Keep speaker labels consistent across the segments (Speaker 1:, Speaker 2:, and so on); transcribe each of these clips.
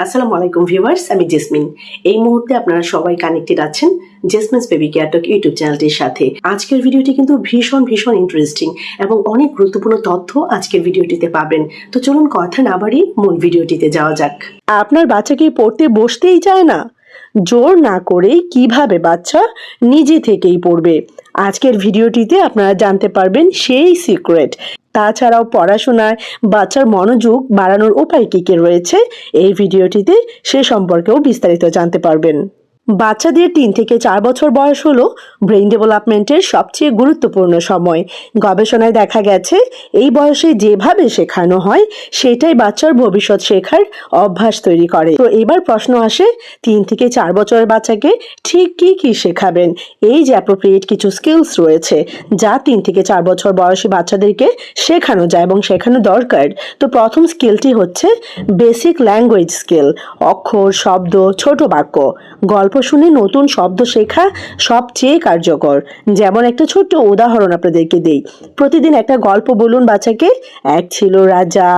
Speaker 1: আসসালামু আলাইকুম ভিউয়ার্স, আমি জেসমিন। এই মুহূর্তে আপনারা সবাই কানেক্টেড আছেন জেসমিনস বেবি কেয়ার টক ইউটিউব চ্যানেলটির সাথে। আজকের ভিডিওটি কিন্তু ভীষণ ইন্টারেস্টিং এবং অনেক গুরুত্বপূর্ণ তথ্য আজকের ভিডিওটিতে পাবেন। তো চলুন কথা না বাড়িয়ে মূল ভিডিওটিতে যাওয়া যাক। আপনার বাচ্চা কি পড়তে বসতেই চায় না? জোর না করেই কিভাবে বাচ্চা নিজে থেকেই পড়বে, আজকের ভিডিওটিতে আপনারা জানতে পারবেন সেই সিক্রেট। তাছাড়াও পড়াশোনায় বাচ্চার মনোযোগ বাড়ানোর উপায় কি কি রয়েছে, এই ভিডিওটিতে সে সম্পর্কেও বিস্তারিত জানতে পারবেন। বাচ্চাদের 3 থেকে 4 বছর বয়স হলো ব্রেইন ডেভেলপমেন্টের সবচেয়ে গুরুত্বপূর্ণ সময়। গবেষণায় দেখা গেছে এই বয়সে যেভাবে শেখানো হয় সেটাই বাচ্চার ভবিষ্যৎ শেখার অভ্যাস তৈরি করে। তো এবার প্রশ্ন আসে, 3 থেকে 4 বছরের বাচ্চাকে ঠিক কি শেখাবেন? এই যে অ্যাপ্রোপ্রিয়েট কিছু স্কিলস রয়েছে যা 3 থেকে 4 বছর বয়সী বাচ্চাদেরকে শেখানো যায় এবং শেখানো দরকার। তো প্রথম স্কিলটি হচ্ছে বেসিক ল্যাঙ্গুয়েজ স্কিল, অক্ষর, শব্দ, ছোট বাক্য। গল্প শুনে নতুন শব্দ শেখা সবচেয়ে কার্যকর। যেমন একটা ছোট্ট উদাহরণ আপনাদেরকে দেই। প্রতিদিন একটা গল্প বলুন বাচ্চাকে। এক ছিল রাজা,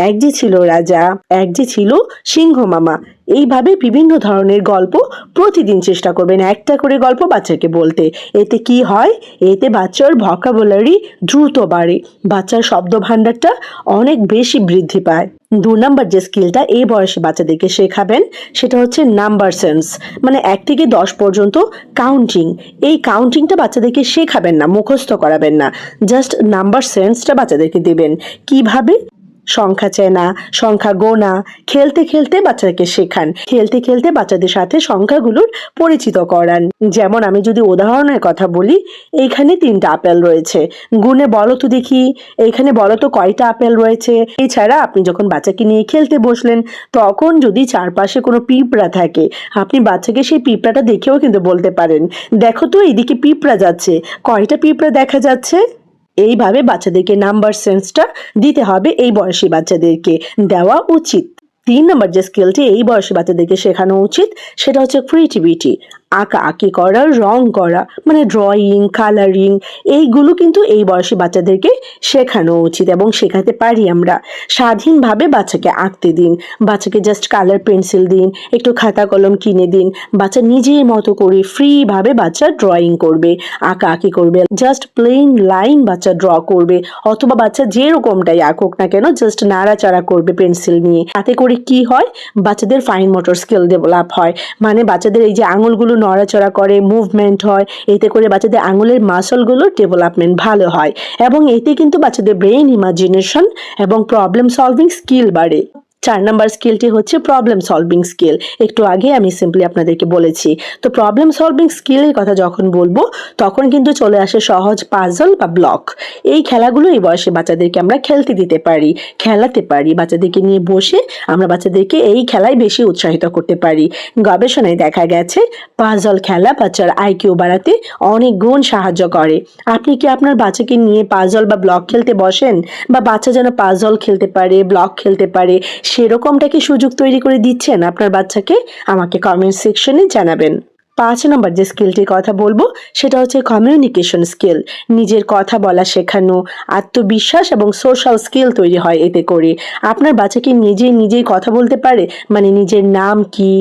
Speaker 1: এক যে ছিল রাজা, এক যে ছিল সিংহ মামা। এইভাবে বিভিন্ন ধরনের গল্প প্রতিদিন চেষ্টা করবেন একটা করে গল্প বাচ্চাকে বলতে। এতে কি হয়? এতে বাচ্চার ভোকাবুলারি দ্রুত বাড়ে, বাচ্চার শব্দ ভান্ডারটা অনেক বেশি বৃদ্ধি পায়। 2 নাম্বার যে স্কিলটা এই বয়সে বাচ্চাদেরকে শেখাবেন সেটা হচ্ছে নাম্বার সেন্স, মানে 1 থেকে 10 পর্যন্ত কাউন্টিং। এই কাউন্টিংটা বাচ্চাদেরকে শেখাবেন না, মুখস্থ করাবেন না, জাস্ট নাম্বার সেন্সটা বাচ্চাদেরকে দেবেন। কিভাবে? সংখ্যা চেনা, সংখ্যা গোনা, খেলতে খেলতে বাচ্চাদেরকে শেখান, খেলতে খেলতে বাচ্চাদের সাথে সংখ্যাগুলোর পরিচিত করান। যেমন আমি যদি উদাহরণের কথা বলি, এইখানে 3টা আপেল রয়েছে, গুনে বলো তো দেখি, এইখানে বলো তো কয়টা আপেল রয়েছে। এছাড়া আপনি যখন বাচ্চাকে নিয়ে খেলতে বসলেন তখন যদি চারপাশে কোনো পিঁপড়া থাকে, আপনি বাচ্চাকে সেই পিঁপড়াটা দেখেও কিন্তু বলতে পারেন, দেখো তো এইদিকে পিঁপড়া যাচ্ছে, কয়টা পিঁপড়া দেখা যাচ্ছে। এইভাবে বাচ্চাদেরকে নাম্বার সেন্সটা দিতে হবে, এই বয়সী বাচ্চাদেরকে দেওয়া উচিত। 3 নম্বর যে স্কিলটি এই বয়সী বাচ্চাদেরকে শেখানো উচিত সেটা হচ্ছে ক্রিয়েটিভিটি, আঁকাআঁকি করা, রং করা, মানে ড্রয়িং, কালারিং। এইগুলো কিন্তু এই বয়সী বাচ্চাদেরকে শেখানো উচিত এবং শেখাতে পারি আমরা। স্বাধীনভাবে বাচ্চাকে আঁকতে দিন, বাচ্চাকে জাস্ট কালার পেন্সিল দিন, একটু খাতা কলম কিনে দিন, বাচ্চা নিজের মতো করে ফ্রিভাবে বাচ্চা ড্রয়িং করবে, আঁকাআঁকি করবে, জাস্ট প্লেন লাইন বাচ্চা ড্র করবে, অথবা বাচ্চা যেরকমটাই আঁকুক না কেন জাস্ট নাড়াচাড়া করবে পেন্সিল নিয়ে। তাতে করে কি হয়? বাচ্চাদের ফাইন মোটর স্কিল ডেভেলপ হয়, মানে বাচ্চাদের এই যে আঙুলগুলো নড়াচড়া করে, মুভমেন্ট হয়, এতে করে বাচ্চাদের আঙুলের মাসলগুলোর ডেভেলপমেন্ট ভালো হয় এবং এতে কিন্তু বাচ্চাদের ব্রেন ইমাজিনেশন এবং প্রবলেম সলভিং স্কিল বাড়ে। 4 নাম্বার স্কিলটি হচ্ছে প্রবলেম সলভিং স্কিল। একটু আগে আমি সিম্পলি আপনাদেরকে বলেছি। তো প্রবলেম সলভিং স্কিলের কথা যখন বলবো তখন কিন্তু চলে আসে সহজ পাজল বা ব্লক। এই খেলাগুলো এই বয়সে বাচ্চাদেরকে আমরা খেলতে দিতে পারি, খেলাতে পারি। বাচ্চাদেরকে নিয়ে বসে আমরা বাচ্চাদেরকে এই খেলায় বেশি উৎসাহিত করতে পারি। গবেষণায় দেখা গেছে পাজল খেলা বাচ্চার আইকিউ বাড়াতে অনেক গুণ সাহায্য করে। আপনি কি আপনার বাচ্চাকে নিয়ে পাজল বা ব্লক খেলতে বসেন? বা বাচ্চা যেন পাজল খেলতে পারে, ব্লক খেলতে পারে, সেরকমটা কি সুযোগ তৈরি করে দিচ্ছেন আপনার বাচ্চাকে? আমাকে কমেন্ট সেকশনে জানাবেন। 5 নম্বর যে স্কিলটির কথা বলবো সেটা হচ্ছে কমিউনিকেশন স্কিল, নিজের কথা বলা শেখানো, আত্মবিশ্বাস এবং সোশ্যাল স্কিল তৈরি হয় এতে করে। আপনার বাচ্চাকে নিজেই কথা বলতে পারে, মানে নিজের নাম কি,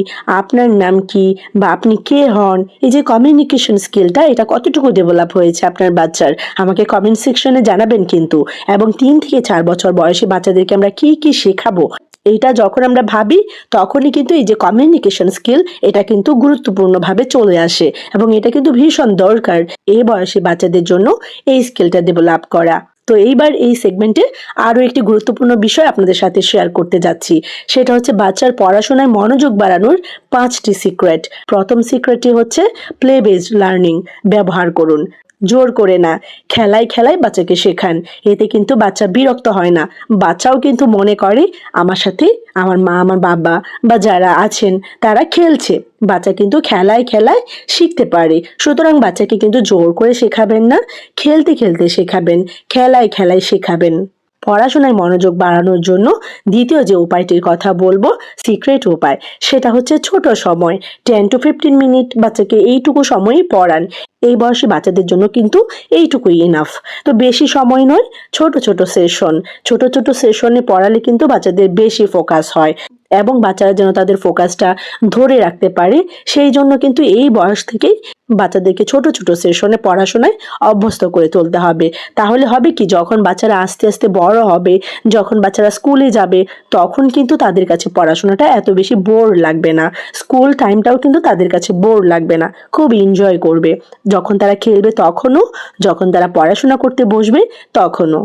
Speaker 1: আপনার নাম কি, বা আপনি কে হন, এই যে কমিউনিকেশন স্কিলটা এটা কতটুকু ডেভেলপ হয়েছে আপনার বাচ্চার, আমাকে কমেন্ট সেকশনে জানাবেন কিন্তু। এবং 3 থেকে 4 বছর বয়সী বাচ্চাদেরকে আমরা কি শেখাবো এইটা যখন আমরা ভাবি তখনই কিন্তু এই যে কমিউনিকেশন স্কিল এটা কিন্তু গুরুত্বপূর্ণভাবে চলে আসে এবং এটা কিন্তু ভীষণ দরকার এই বয়সী বাচ্চাদের জন্য এই স্কিলটা ডেভেলপ করা। তো এইবার এই সেগমেন্টে আরো একটি গুরুত্বপূর্ণ বিষয় আপনাদের সাথে শেয়ার করতে যাচ্ছি, সেটা হচ্ছে বাচ্চার পড়াশোনায় মনোযোগ বাড়ানোর 5টি সিক্রেট। প্রথম সিক্রেটটি হচ্ছে প্লে বেসড লার্নিং ব্যবহার করুন। জোর করে না, খেলায় খেলায় বাচ্চাকে শেখান। এতে কিন্তু বাচ্চা বিরক্ত হয় না, বাচ্চাও কিন্তু মনে করে আমার সাথে আমার মা, আমার বাবা বা যারা আছেন তারা খেলছে। বাচ্চা কিন্তু খেলায় খেলায় শিখতে পারে। সুতরাং বাচ্চাকে কিন্তু জোর করে শেখাবেন না, খেলতে খেলতে শেখাবেন, খেলায় খেলায় শেখাবেন। পড়াশোনায় মনোযোগ বাড়ানোর জন্য দ্বিতীয় যে উপায়টির কথা বলবো, সিক্রেট উপায়, সেটা হচ্ছে ছোট সময় 10 to 15 মিনিট বাচ্চাকে এইটুকু সময়ই পড়ান। এই বয়সী বাচ্চাদের জন্য কিন্তু এইটুকুই ইনাফ। তো বেশি সময় নয়, ছোট ছোট সেশনে পড়ালে কিন্তু বাচ্চাদের বেশি ফোকাস হয়। এবং বাচ্চারা যেন তাদের ফোকাসটা ধরে রাখতে পারে, সেই জন্য কিন্তু এই বয়স থেকেই বাচ্চাদেরকে ছোট ছোট সেশনে পড়াশোনায় অভ্যস্ত করে তুলতে হবে। তাহলে হবে কি, যখন বাচ্চারা আস্তে আস্তে বড় হবে, যখন বাচ্চারা স্কুলে যাবে, তখন কিন্তু তাদের কাছে পড়াশোনাটা এত বেশি বোর লাগবে না। স্কুল টাইমটাও কিন্তু তাদের কাছে বোর লাগবে না, খুব এনজয় করবে। যখন তারা খেলবে তখনও, যখন তারা পড়াশোনা করতে বসবে তখনও।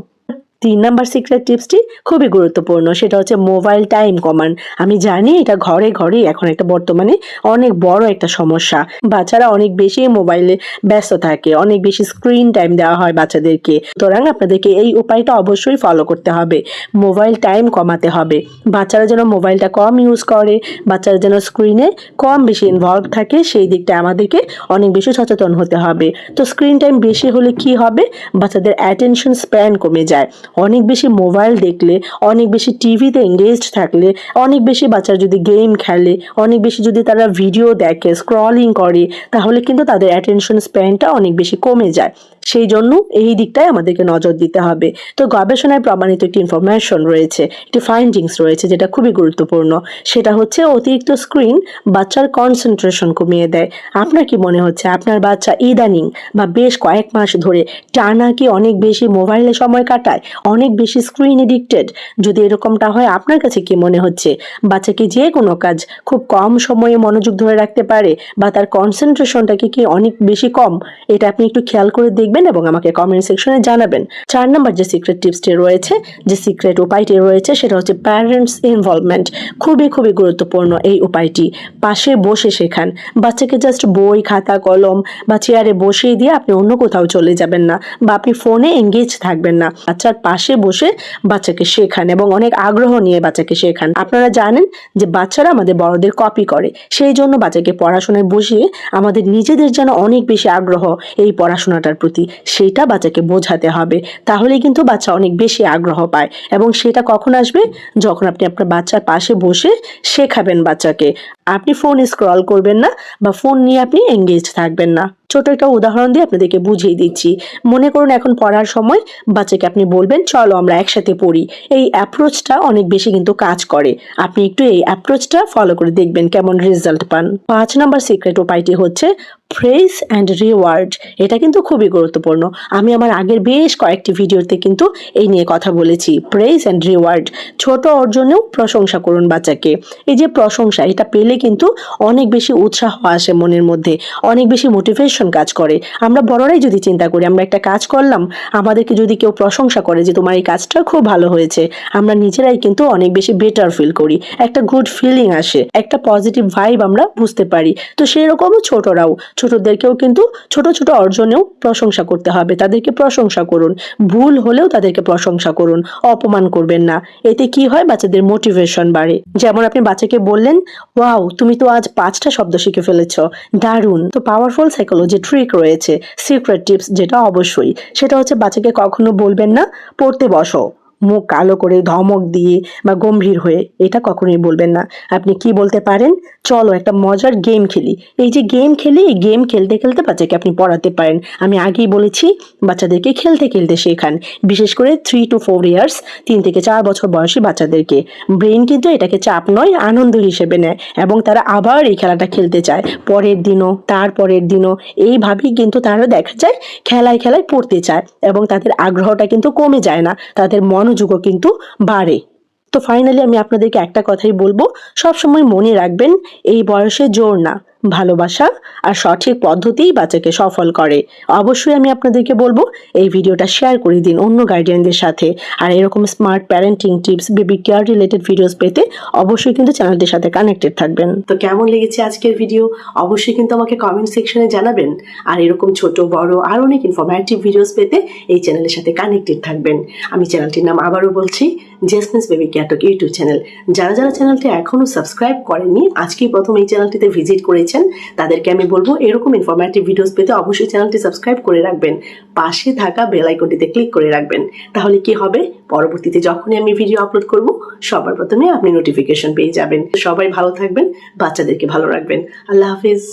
Speaker 1: 3 নাম্বার সিক্রেট টিপসটি খুবই গুরুত্বপূর্ণ, সেটা হচ্ছে মোবাইল টাইম কমান। আমি জানি এটা ঘরে ঘরে এখন একটা বর্তমানে অনেক বড় একটা সমস্যা। বাচ্চারা অনেক বেশি মোবাইলে ব্যস্ত থাকে, অনেক বেশি স্ক্রিন টাইম দেওয়া হয় বাচ্চাদেরকে। সুতরাং আপনাদেরকে এই উপায়টা অবশ্যই ফলো করতে হবে, মোবাইল টাইম কমাতে হবে। বাচ্চারা যেন মোবাইলটা কম ইউজ করে, বাচ্চারা যেন স্ক্রিনে কম বেশি ইনভলভ থাকে, সেই দিকটা আমাদেরকে অনেক বেশি সচেতন হতে হবে। তো স্ক্রিন টাইম বেশি হলে কি হবে, বাচ্চাদের অ্যাটেনশন স্প্যান কমে যায়। অনেক বেশি মোবাইল দেখলে, অনেক বেশি টিভিতে এঙ্গেজড থাকলে, অনেক বেশি বাচ্চারা যদি গেম খেলে, অনেক বেশি যদি তারা ভিডিও দেখে, স্ক্রলিং করে, তাহলে কিন্তু তাদের অ্যাটেনশন স্প্যানটা অনেক বেশি কমে যায়। সেই জন্য এই দিকটায় আমাদেরকে নজর দিতে হবে। তো গবেষণায় প্রমাণিত একটি ইনফরমেশন রয়েছে, একটি ফাইন্ডিংস রয়েছে যেটা খুবই গুরুত্বপূর্ণ। সেটা হচ্ছে অতিরিক্ত স্ক্রিন বাচ্চার কনসেন্ট্রেশন কমিয়ে দেয়। আপনার কি মনে হচ্ছে আপনার বাচ্চা ইদানিং বা বেশ কয়েক মাস ধরে টানা কি অনেক বেশি মোবাইলে সময় কাটায়, অনেক বেশি স্ক্রিন এডিক্টেড? যদি এরকমটা হয়, আপনার কাছে কি মনে হচ্ছে বাচ্চাকে যে কোনো কাজ খুব কম সময়ে মনোযোগ ধরে রাখতে পারে, বা তার কনসেন্ট্রেশনটা কি অনেক বেশি কম? এটা আপনি একটু খেয়াল করে দেখবেন এবং আমাকে কমেন্ট সেকশনে জানাবেন। 4 নাম্বার যে সিক্রেট টিপসটি রয়েছে, যে সিক্রেট উপায়টি রয়েছে, সেটা হচ্ছে প্যারেন্টস ইনভলভমেন্ট। খুবই খুবই গুরুত্বপূর্ণ এই উপায়টি। পাশে বসে শেখান বাচ্চাকে, জাস্ট বই খাতা কলম বা চেয়ারে বসিয়ে দিয়ে আপনি অন্য কোথাও চলে যাবেন না, বা আপনি ফোনে এঙ্গেজ থাকবেন না। বাচ্চার পাশে বসে বাচ্চাকে শেখান এবং অনেক আগ্রহ নিয়ে বাচ্চাকে শেখান। আপনারা জানেন যে বাচ্চারা আমাদের বড়দের কপি করে, সেই জন্য বাচ্চাকে পড়াশোনায় বসিয়ে আমাদের নিজেদের যেন অনেক বেশি আগ্রহ এই পড়াশোনাটার প্রতি, সেটা বাচ্চাকে বোঝাতে হবে। তাহলেই কিন্তু বাচ্চা অনেক বেশি আগ্রহ পায়। এবং সেটা কখন আসবে, যখন আপনি আপনার বাচ্চার পাশে বসে শেখাবেন বাচ্চাকে। আপনি ফোন স্ক্রল করবেন না বা ফোন নিয়ে আপনি এঙ্গেজ থাকবেন না। ছোট একটা উদাহরণ দিয়ে আপনাদেরকে বুঝিয়ে দিচ্ছি। মনে করুন এখন পড়ার সময় বাচ্চাকে আপনি বলবেন চলো আমরা একসাথে পড়ি। এই অ্যাপ্রোচটা অনেক বেশি কিন্তু কাজ করে। আপনি একটু এই অ্যাপ্রোচটা ফলো করে দেখবেন কেমন রেজাল্ট পান। 5 নাম্বার সিক্রেট উপায়টি হচ্ছে প্রেজ অ্যান্ড রিওয়ার্ড। এটা কিন্তু খুবই গুরুত্বপূর্ণ। আমি আমার আগের বেশ কয়েকটি ভিডিওতে কিন্তু এই নিয়ে কথা বলেছি। প্রেজ অ্যান্ড রিওয়ার্ড, ছোট অর্জনেও প্রশংসা করুন বাচ্চাকে। এই যে প্রশংসা, এটা পেলে কিন্তু অনেক বেশি উৎসাহ আসে মনের মধ্যে, অনেক বেশি মোটিভেশন কাজ করে। আমরা বড়রাই যদি চিন্তা করি, আমরা একটা কাজ করলাম, আমাদেরকে যদি কেউ প্রশংসা করে যে তোমার এই কাজটা খুব ভালো হয়েছে, আমরা নিজেরাই কিন্তু অনেক বেশি বেটার ফিল করি, একটা গুড ফিলিং আসে, একটা পজিটিভ ভাইব আমরা বুঝতে পারি। তো সেরকমও ছোটদেরকেও কিন্তু ছোট ছোট অর্জনেও প্রশংসা করতে হবে। তাদেরকে প্রশংসা করুন, ভুল হলেও তাদেরকে প্রশংসা করুন, অপমান করবেন না। এতে কি হয়, বাচ্চাদের মোটিভেশন বাড়ে। যেমন আপনি বাচ্চাকে বললেন, ওয়াও তুমি তো আজ 5টা শব্দ শিখে ফেলেছ, দারুণ। তো পাওয়ারফুল সাইকোলজি ট্রিক রয়েছে, সিক্রেট টিপস যেটা অবশ্যই, সেটা হচ্ছে বাচ্চাকে কখনো বলবেন না পড়তে বসো, মুখ কালো করে ধমক দিয়ে বা গম্ভীর হয়ে, এটা কখনোই বলবেন না। আপনি কি বলতে পারেন, চলো একটা মজার গেম খেলি। এই যে গেম খেলি, এই গেম খেলতে খেলতে বাচ্চাকে আপনি পড়াতে পারেন। আমি আগেই বলেছি বাচ্চাদেরকে খেলতে খেলতে শেখান, বিশেষ করে 3 to 4 ইয়ার্স, 3 থেকে 4 বছর বয়সী বাচ্চাদেরকে। ব্রেন কিন্তু এটাকে চাপ নয়, আনন্দ হিসেবে নেয় এবং তারা আবার এই খেলাটা খেলতে চায় পরের দিনও, তারপরের দিনও। এইভাবেই কিন্তু তারা দেখা যায় খেলায় খেলায় পড়তে চায় এবং তাদের আগ্রহটা কিন্তু কমে যায় না, তাদের মনোযোগও কিন্তু বাড়ে। তো ফাইনালি আমি আপনাদেরকে একটা কথাই বলবো, সবসময় মনে রাখবেন এই বয়সে জোর না, ভালোবাসা আর সঠিক পদ্ধতিই বাচ্চাকে সফল করে। অবশ্যই আমি আপনাদেরকে বলবো এই ভিডিওটা শেয়ার করে দিন অন্য গার্ডিয়ানদের সাথে। আর এরকম smart parenting tips, baby care related videos পেতে অবশ্যই কিন্তু চ্যানেলটির সাথে কানেক্টেড থাকবেন। তো কেমন লেগেছে আজকের ভিডিও অবশ্যই কিন্তু আমাকে কমেন্ট সেকশনে জানাবেন। আর এরকম ছোট বড় আর অনেক ইনফরমেটিভ ভিডিওস পেতে এই চ্যানেলের সাথে কানেক্টেড থাকবেন। আমি চ্যানেলটির নাম আবারও বলছি, Jasmine's baby care talk YouTube channel. যারা যারা চ্যানেলটি এখনো সাবস্ক্রাইব করেননি, আজকেই প্রথম এই চ্যানেলটিতে ভিজিট করেছেন, তাদেরকে আমি বলবো এরকম ইনফরমেটিভ ভিডিওস পেতে অবশ্যই চ্যানেলটি সাবস্ক্রাইব করে রাখবেন, পাশে থাকা বেল আইকনটিতে ক্লিক করে রাখবেন। তাহলে কি হবে, পরবর্তীতে যখনই আমি ভিডিও আপলোড করব সবার প্রথমে আপনি নোটিফিকেশন পেয়ে যাবেন। সবাই ভালো থাকবেন, বাচ্চাদেরকে ভালো রাখবেন। আল্লাহ হাফিজ।